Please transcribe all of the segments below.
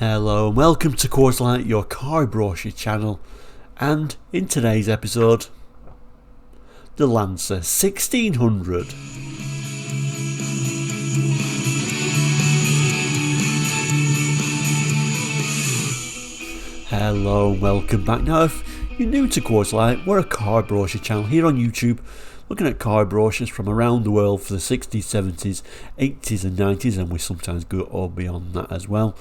Hello and welcome to Quarterlight, your car brochure channel, and in today's episode, the Lancer 1600. Hello and welcome back. Now if you're new to Quarterlight, we're a car brochure channel here on YouTube, looking at car brochures from around the world for the 60s, 70s, 80s and 90s, and we sometimes go all beyond that as well.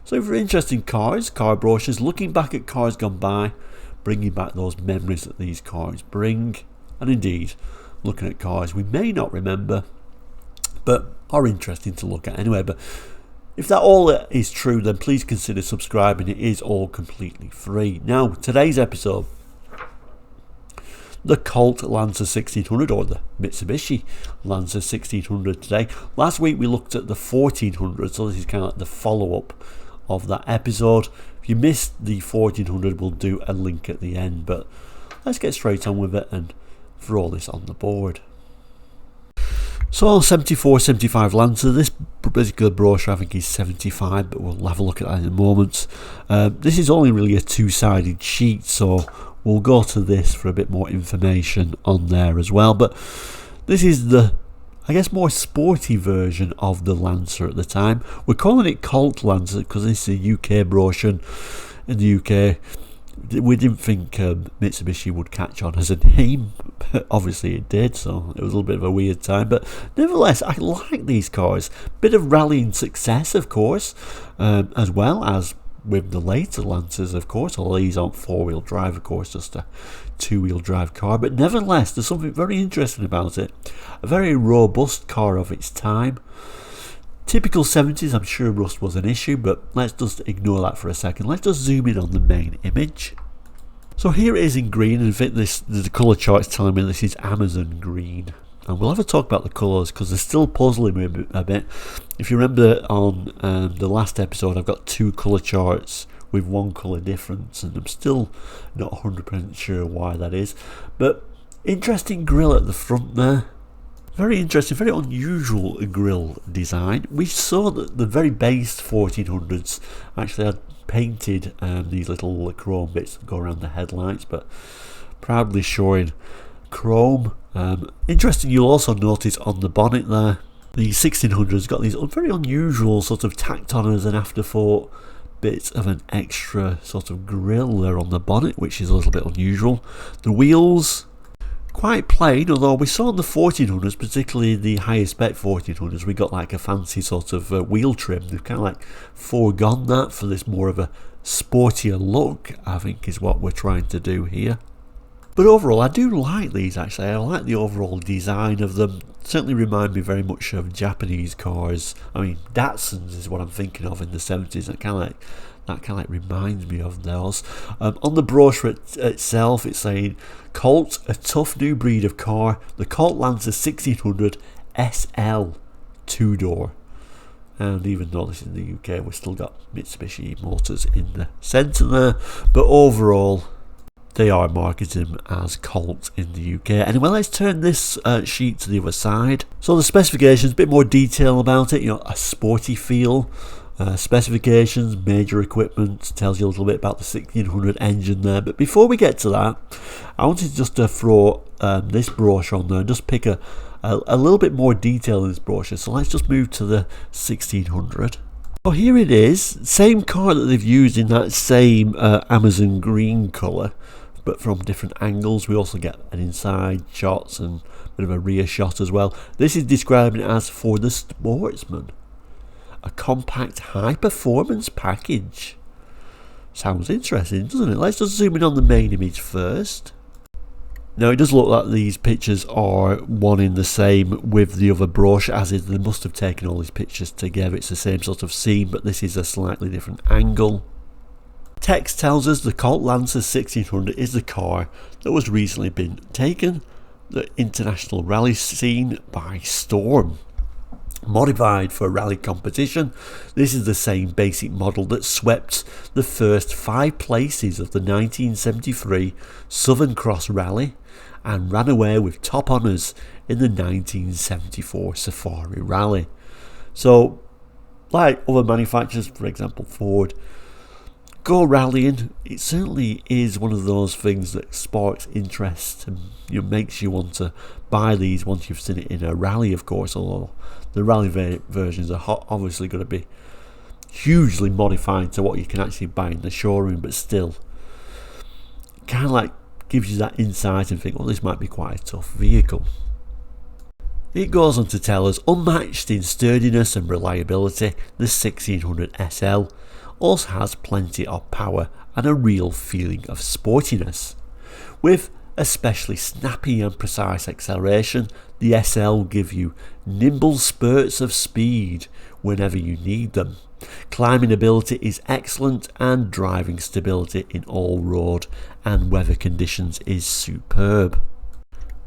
So if you're interested in cars, car brochures, looking back at cars gone by, bringing back those memories that these cars bring, and indeed looking at cars we may not remember but are interesting to look at anyway. But if that all is true, then please consider subscribing. It is all completely free. Now today's episode, the Colt Lancer 1600, or the Mitsubishi Lancer 1600 today. Last week we looked at the 1400, so this is kind of like the follow-up of that episode. If you missed the 1400, we'll do a link at the end, but let's get straight on with it and throw this on the board. So 74, 75 Lancer, this particular brochure I think is 75, but we'll have a look at that in a moment. This is only really a two-sided sheet, so we'll go to this for a bit more information on there as well. But this is the, I guess, more sporty version of the Lancer at the time. We're calling it Colt Lancer because this is a UK brochure. In the UK, we didn't think Mitsubishi would catch on as a name, but obviously it did, so it was a little bit of a weird time. But nevertheless, I like these cars. Bit of rallying success, of course, as well as with the later Lancers, of course. All these aren't four-wheel drive, of course, just a two-wheel drive car, but nevertheless there's something very interesting about it. A very robust car of its time. Typical 70s, I'm sure rust was an issue, but let's just ignore that for a second. Let's just zoom in on the main image. So here it is in green, and I think the colour chart's telling me this is Amazon green. And we'll have a talk about the colours because they're still puzzling me a bit. If you remember on the last episode, I've got two colour charts with one colour difference, and I'm still not 100% sure why that is. But interesting grille at the front there. Very interesting, very unusual grille design. We saw that the very base 1400s actually had painted these little chrome bits that go around the headlights, but proudly showing chrome. Interesting, you'll also notice on the bonnet there, the 1600's got these very unusual sort of tacked on as an afterthought bits of an extra sort of grille there on the bonnet, which is a little bit unusual. The wheels, quite plain, although we saw on the 1400s, particularly the higher spec 1400s, we got like a fancy sort of wheel trim. They've kind of like foregone that for this more of a sportier look, I think is what we're trying to do here. But overall, I do like these actually. I like the overall design of them. Certainly remind me very much of Japanese cars. I mean, Datsuns is what I'm thinking of in the 70s. That kind of like reminds me of those. On the brochure itself, it's saying Colt, a tough new breed of car, the Colt Lancer 1600 SL 2-door. And even though this is in the UK, we've still got Mitsubishi motors in the centre there. But overall, they are marketing as Colt in the UK. Anyway, let's turn this sheet to the other side. So the specifications, a bit more detail about it, a sporty feel. Specifications, major equipment, tells you a little bit about the 1600 engine there. But before we get to that, I wanted just to throw this brochure on there and just pick a little bit more detail in this brochure. So let's just move to the 1600. Oh, here it is, same car that they've used in that same Amazon green colour, but from different angles. We also get an inside shots and a bit of a rear shot as well. This is describing it as for the sportsman. A compact high performance package. Sounds interesting, doesn't it? Let's just zoom in on the main image first. Now it does look like these pictures are one in the same with the other brochure, as is they must have taken all these pictures together. It's the same sort of scene, but this is a slightly different angle. Text tells us the Colt Lancer 1600 is the car that was recently been taken the international rally scene by storm. Modified for a rally competition, this is the same basic model that swept the first 5 places of the 1973 Southern Cross Rally and ran away with top honours in the 1974 Safari Rally. So like other manufacturers, for example Ford, go rallying. It certainly is one of those things that sparks interest and makes you want to buy these once you've seen it in a rally, of course, although the rally versions are obviously going to be hugely modified to what you can actually buy in the showroom, but still kind of like gives you that insight and think, well, this might be quite a tough vehicle. It goes on to tell us, unmatched in sturdiness and reliability, the 1600 SL also has plenty of power and a real feeling of sportiness. With especially snappy and precise acceleration, the SL will give you nimble spurts of speed whenever you need them. Climbing ability is excellent and driving stability in all road and weather conditions is superb.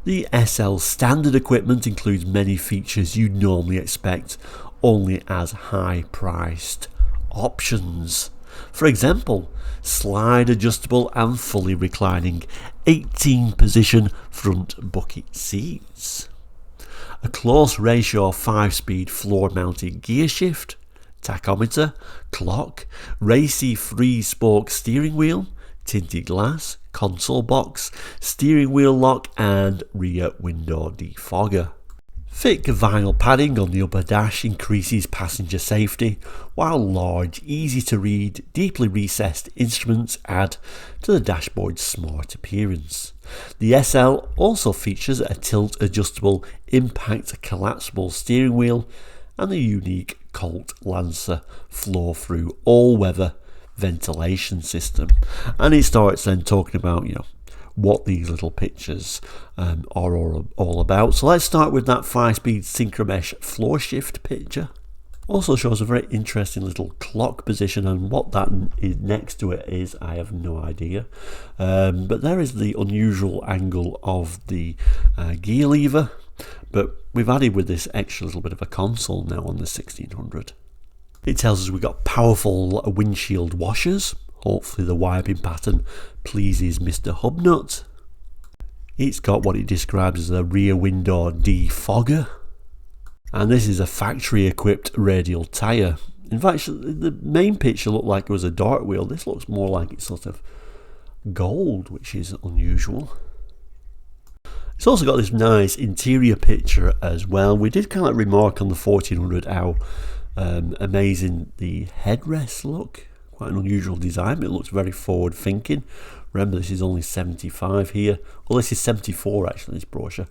The SL standard equipment includes many features you'd normally expect only as high-priced options. For example, slide adjustable and fully reclining 18 position front bucket seats, a close ratio 5-speed floor mounted gear shift, tachometer, clock, racy 3-spoke steering wheel, tinted glass, console box, steering wheel lock and rear window defogger. Thick vinyl padding on the upper dash increases passenger safety, while large, easy to read, deeply recessed instruments add to the dashboard's smart appearance. The SL also features a tilt adjustable impact collapsible steering wheel and the unique Colt Lancer flow through all-weather ventilation system. And it starts then talking about what these little pictures are all about. So let's start with that 5-speed synchromesh floor shift picture. Also shows a very interesting little clock position, and what that is next to it is, I have no idea. But there is the unusual angle of the gear lever, but we've added with this extra little bit of a console now on the 1600. It tells us we've got powerful windshield washers. Hopefully the wiping pattern pleases Mr. Hubnut. It's got what it describes as a rear window defogger. And this is a factory equipped radial tyre. In fact, the main picture looked like it was a dart wheel. This looks more like it's sort of gold, which is unusual. It's also got this nice interior picture as well. We did kind of remark on the 1400 how amazing the headrests look. Quite an unusual design, but it looks very forward thinking. Remember, this is only 75 here. Well, this is 74 actually, this brochure.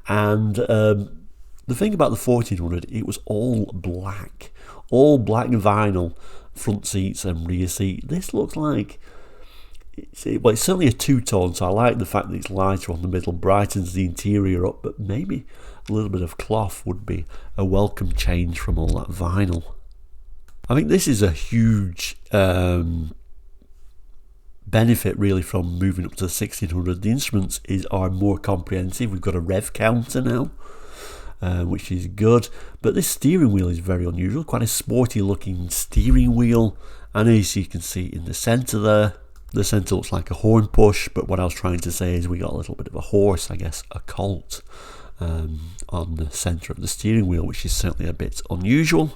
And the thing about the 1400, it was all black vinyl front seats and rear seat. This looks like it's certainly a two-tone, so I like the fact that it's lighter on the middle, brightens the interior up, but maybe a little bit of cloth would be a welcome change from all that vinyl. I think this is a huge benefit really from moving up to the 1600. The instruments are more comprehensive. We've got a rev counter now, which is good, but this steering wheel is very unusual, quite a sporty looking steering wheel, and as you can see in the centre there, the centre looks like a horn push, but what I was trying to say is we got a little bit of a horse, I guess a colt, on the centre of the steering wheel, which is certainly a bit unusual.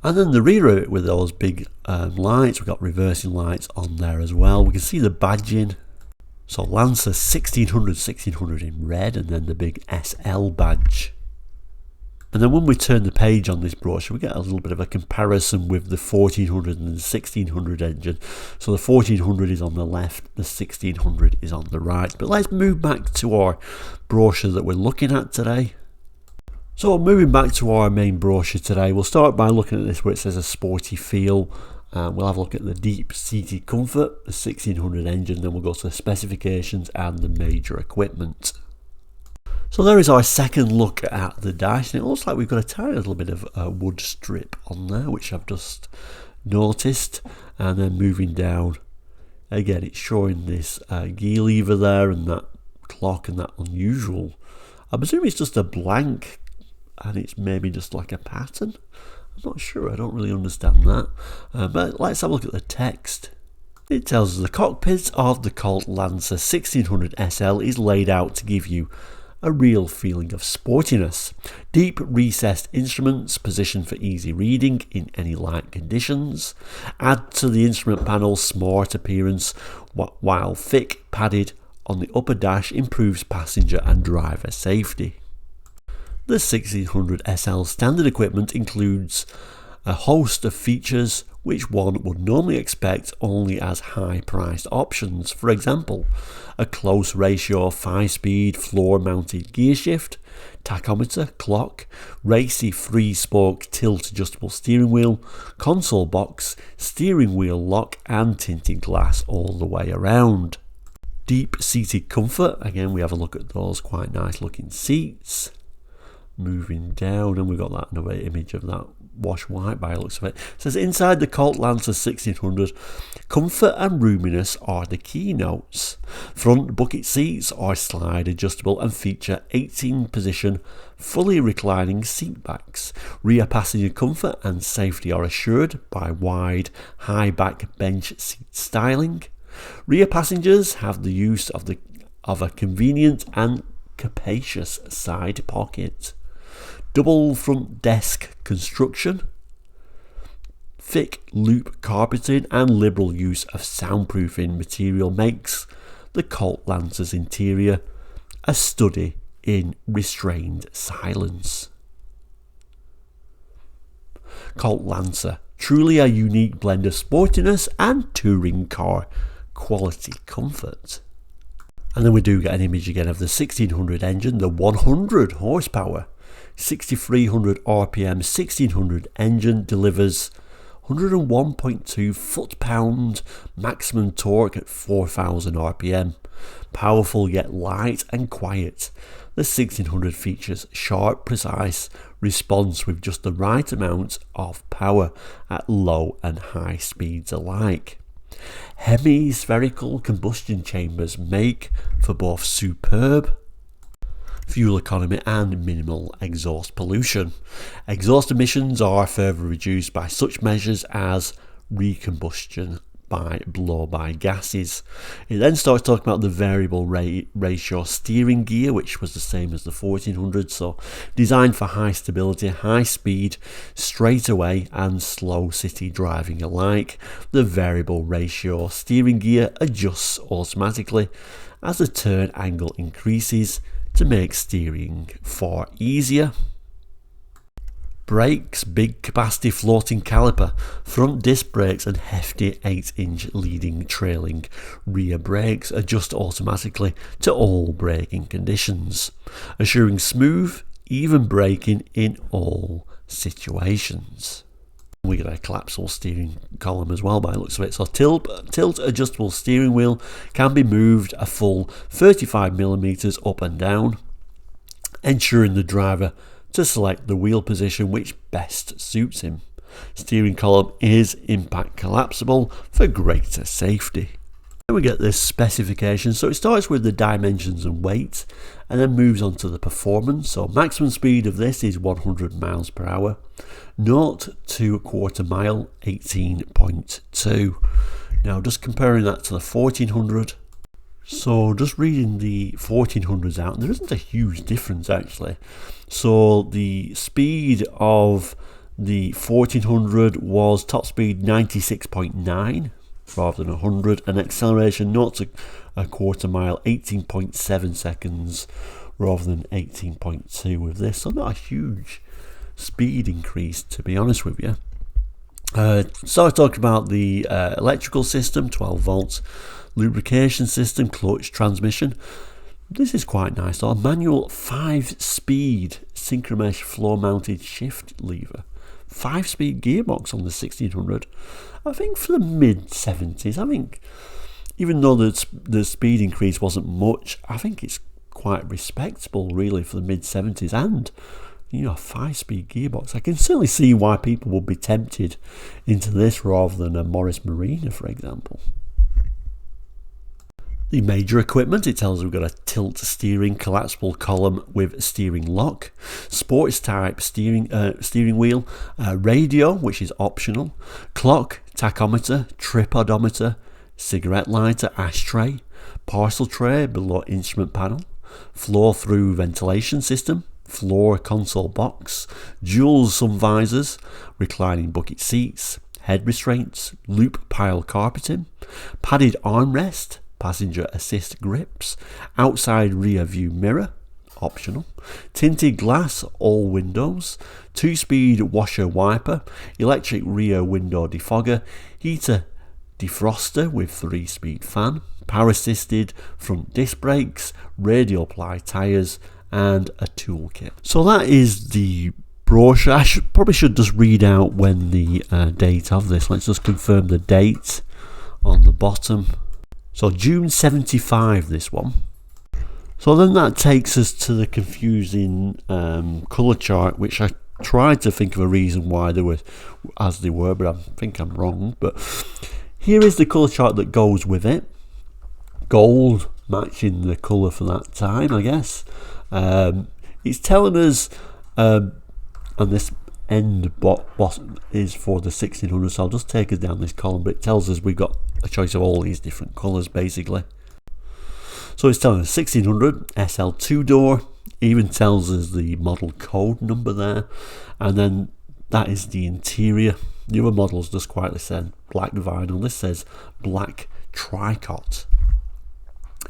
And then the rear of it with those big lights, we've got reversing lights on there as well. We can see the badging. So Lancer 1600 in red, and then the big SL badge. And then when we turn the page on this brochure, we get a little bit of a comparison with the 1400 and the 1600 engine. So the 1400 is on the left, the 1600 is on the right. But let's move back to our brochure that we're looking at today. So moving back to our main brochure today, we'll start by looking at this where it says a sporty feel. We'll have a look at the deep seated comfort, the 1600 engine, then we'll go to the specifications and the major equipment. So there is our second look at the dash, and it looks like we've got a tiny little bit of a wood strip on there, which I've just noticed. And then moving down, again it's showing this gear lever there and that clock and that unusual, I presume it's just a blank and it's maybe just like a pattern. I'm not sure, I don't really understand that. But let's have a look at the text. It tells us the cockpit of the Colt Lancer 1600 SL is laid out to give you a real feeling of sportiness. Deep recessed instruments positioned for easy reading in any light conditions add to the instrument panel's smart appearance, while thick padded on the upper dash improves passenger and driver safety. The 1600 SL standard equipment includes a host of features which one would normally expect only as high-priced options. For example, a close ratio 5-speed floor-mounted gear shift, tachometer, clock, racy 3-spoke tilt-adjustable steering wheel, console box, steering wheel lock and tinted glass all the way around. Deep seated comfort, again we have a look at those quite nice looking seats. Moving down, and we've got that another image of that wash white by the looks of it. It says inside the Colt Lancer 1600, comfort and roominess are the keynotes. Front bucket seats are slide adjustable and feature 18-position fully reclining seat backs. Rear passenger comfort and safety are assured by wide high back bench seat styling. Rear passengers have the use of a convenient and capacious side pocket. Double front desk construction, thick loop carpeting and liberal use of soundproofing material makes the Colt Lancer's interior a study in restrained silence. Colt Lancer, truly a unique blend of sportiness and touring car quality comfort. And then we do get an image again of the 1600 engine, the 100 horsepower. 6300 RPM 1600 engine delivers 101.2 foot-pound maximum torque at 4000 RPM. Powerful yet light and quiet, the 1600 features sharp, precise response with just the right amount of power at low and high speeds alike. Hemispherical combustion chambers make for both superb fuel economy and minimal exhaust pollution. Exhaust emissions are further reduced by such measures as recombustion by blow-by gases. It then starts talking about the variable ratio steering gear, which was the same as the 1400, so designed for high stability, high speed, straightaway and slow city driving alike. The variable ratio steering gear adjusts automatically as the turn angle increases to make steering far easier. Brakes, big capacity floating caliper, front disc brakes and hefty 8-inch leading trailing rear brakes adjust automatically to all braking conditions, assuring smooth, even braking in all situations. We get a collapsible steering column as well by the looks of it. So tilt adjustable steering wheel can be moved a full 35mm up and down, ensuring the driver to select the wheel position which best suits him. Steering column is impact collapsible for greater safety. Then we get this specification. So it starts with the dimensions and weight and then moves on to the performance. So maximum speed of this is 100 miles per hour. 0 to a quarter mile 18.2. Now just comparing that to the 1400. So just reading the 1400s out, there isn't a huge difference actually. So the speed of the 1400 was top speed 96.9 rather than 100, and acceleration 0 to a quarter mile 18.7 seconds rather than 18.2 with this. So not a huge speed increase, to be honest with you. So I talked about the electrical system, 12 volts, lubrication system, clutch, transmission. This is quite nice though. A manual 5-speed synchromesh floor mounted shift lever. 5-speed gearbox on the 1600. I think for the mid 70s, I think even though the speed increase wasn't much, I think it's quite respectable really for the mid 70s, and a 5-speed gearbox. I can certainly see why people would be tempted into this rather than a Morris Marina, for example. The major equipment, it tells us we've got a tilt steering collapsible column with steering lock, sports type steering wheel, radio, which is optional, clock, tachometer, trip odometer, cigarette lighter, ashtray, parcel tray below instrument panel, floor-through ventilation system, floor console box, dual sun visors, reclining bucket seats, head restraints, loop pile carpeting, padded armrest, passenger assist grips, outside rear view mirror, optional, tinted glass all windows, 2-speed washer wiper, electric rear window defogger, heater defroster with 3-speed fan, power assisted front disc brakes, radial ply tyres and a toolkit. So that is the brochure. I probably should just read out when the date of this. Let's just confirm the date on the bottom. So June 75, this one. So then that takes us to the confusing colour chart, which I tried to think of a reason why they were as they were, but I think I'm wrong. But here is the colour chart that goes with it. Gold matching the colour for that time, I guess. It's telling us, and this end bottom is for the 1600, so I'll just take us down this column, but it tells us we've got a choice of all these different colours basically. So it's telling us 1600 SL2 door, even tells us the model code number there, and then that is the interior. The other models just quietly said black vinyl, this says black tricot.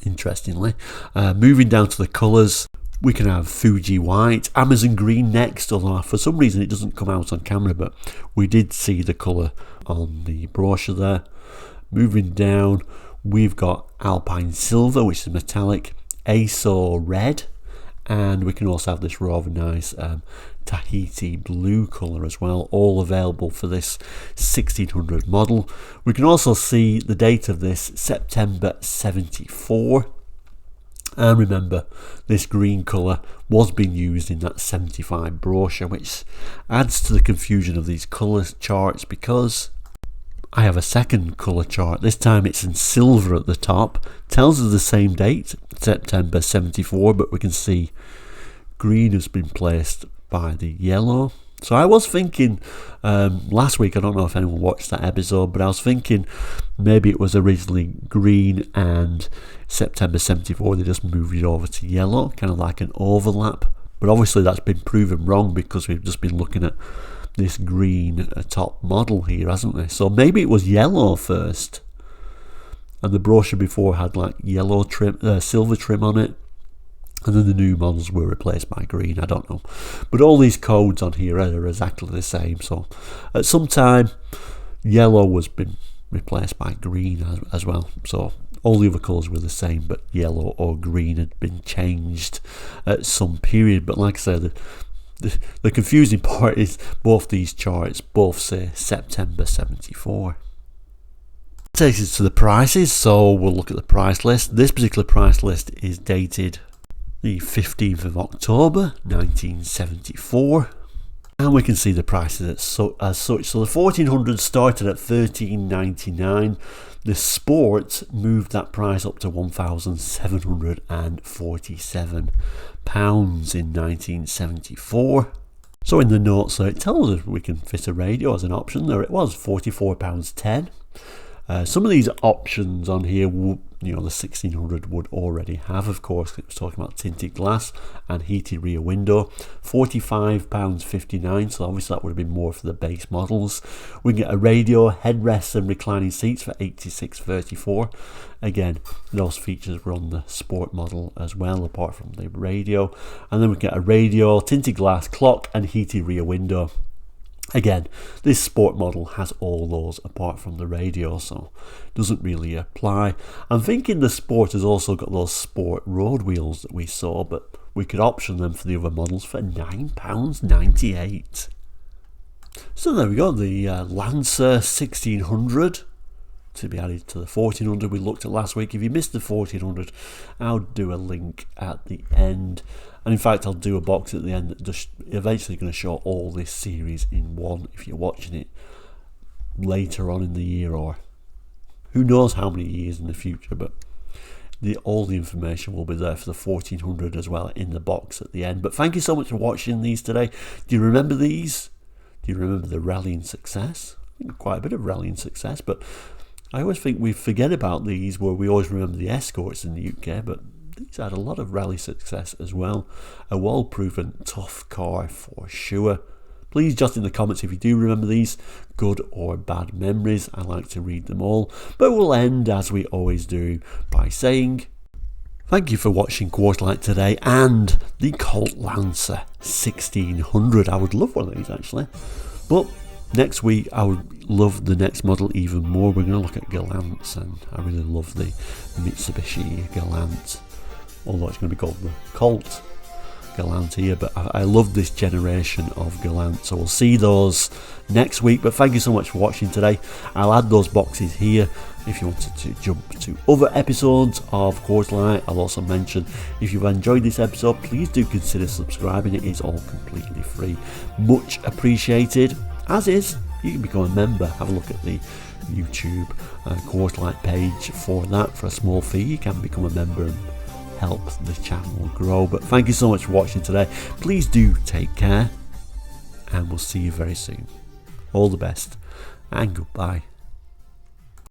Interestingly, moving down to the colours, we can have Fuji white, Amazon green next, although for some reason it doesn't come out on camera, but we did see the colour on the brochure there. Moving down, we've got Alpine silver, which is metallic, Aso red, and we can also have this rather nice Tahiti blue colour as well, all available for this 1600 model. We can also see the date of this, September 74. And remember, this green colour was being used in that 75 brochure, which adds to the confusion of these colour charts, because I have a second colour chart. This time it's in silver at the top. Tells us the same date, September 74, but we can see green has been placed by the yellow. So I was thinking last week, I don't know if anyone watched that episode, but I was thinking maybe it was originally green and September 74 they just moved it over to yellow, kind of like an overlap. But obviously that's been proven wrong, because we've just been looking at this green top model here, hasn't we? So maybe it was yellow first, and the brochure before had like yellow trim, silver trim on it, and then the new models were replaced by green. I don't know, but all these codes on here are exactly the same. So at some time yellow was been replaced by green as well. So all the other colours were the same, but yellow or green had been changed at some period. But like I said, the confusing part is both these charts both say September 74. Takes us to the prices, so we'll look at the price list. This particular price list is dated the 15th of October 1974, and we can see the prices as such. So the 1400 started at $13.99. The Sport moved that price up to £1,747 in 1974. So in the notes there it tells us we can fit a radio as an option. There it was, £44.10. Some of these options on here, the 1600 would already have, of course. It was talking about tinted glass and heated rear window. £45.59, so obviously that would have been more for the base models. We can get a radio, headrests and reclining seats for $86.34. Again, those features were on the Sport model as well, apart from the radio. And then we get a radio, tinted glass, clock and heated rear window. Again, this Sport model has all those apart from the radio, so doesn't really apply. I'm thinking the Sport has also got those Sport road wheels that we saw, but we could option them for the other models for £9.98. So there we go, the Lancer 1600 to be added to the 1400 we looked at last week. If you missed the 1400, I'll do a link at the end. And in fact, I'll do a box at the end that just eventually going to show all this series in one if you're watching it later on in the year, or who knows how many years in the future. But all the information will be there for the 1400 as well in the box at the end. But thank you so much for watching these today. Do you remember these? Do you remember the rallying success? I think quite a bit of rallying success, but I always think we forget about these, where we always remember the Escorts in the UK, but these had a lot of rally success as well. A well-proven tough car for sure. Please jot in the comments if you do remember these, good or bad memories. I like to read them all. But we'll end, as we always do, by saying thank you for watching Quarterlight today and the Colt Lancer 1600. I would love one of these actually. But next week I would love the next model even more. We're going to look at Gallants, and I really love the Mitsubishi Gallant. Although it's going to be called the Colt Gallant here, but I love this generation of Gallant, so we'll see those next week. But thank you so much for watching today. I'll add those boxes here if you wanted to jump to other episodes of Quarterlight. I'll also mention, if you've enjoyed this episode, please do consider subscribing. It is all completely free, much appreciated. As is, you can become a member. Have a look at the YouTube Quarterlight page for that. For a small fee you can become a member and help the channel grow. But thank you so much for watching today. Please do take care, and we'll see you very soon. All the best and goodbye.